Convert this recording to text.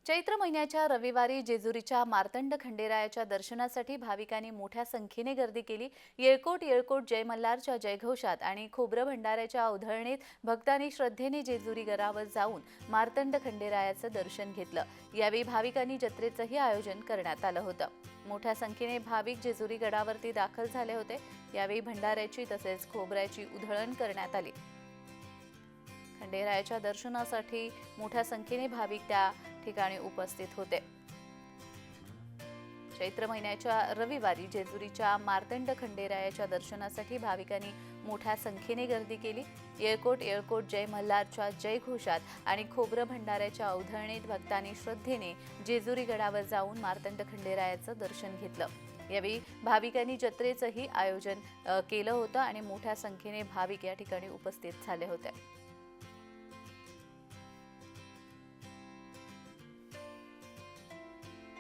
चैत्र महिन्याच्या रविवारी जेजुरीच्या मार्तंड खंडेरायाच्या दर्शनासाठी भाविकांनी मोठ्या संख्येने गर्दी केली। येळकोट येळकोट जय मल्हारच्या जयघोषात आणि खोबरं भंडाऱ्याच्या उधळणीत भक्तांनी श्रद्धेने जेजुरी गडावर जाऊन मार्तंड खंडेरायाचं दर्शन घेतलं। यावेळी भाविकांनी जत्रेचंही आयोजन करण्यात आलं होतं। मोठ्या संख्येने भाविक जेजुरी गडावरती दाखल झाले होते। यावेळी भंडाऱ्याची तसेच खोबऱ्याची उधळण करण्यात आली। खंडेरायाच्या दर्शनासाठी मोठ्या संख्येने भाविक त्या ठिकाणी उपस्थित होते। चैत्र महिन्याच्या रविवारी जेजुरीच्या मार्तंड खंडेरायाच्या दर्शनासाठी भाविकांनी मोठ्या संख्येने गर्दी केली। येळकोट येळकोट जय मल्हारच्या जयघोषात आणि खोबरं भंडाऱ्याच्या उधळणीत भक्तांनी श्रद्धेने जेजुरी गडावर जाऊन मार्तंड खंडेरायाचं दर्शन घेतलं। यावेळी भाविकांनी जत्रेचंही आयोजन केलं होतं आणि मोठ्या संख्येने भाविक या ठिकाणी उपस्थित झाले होते।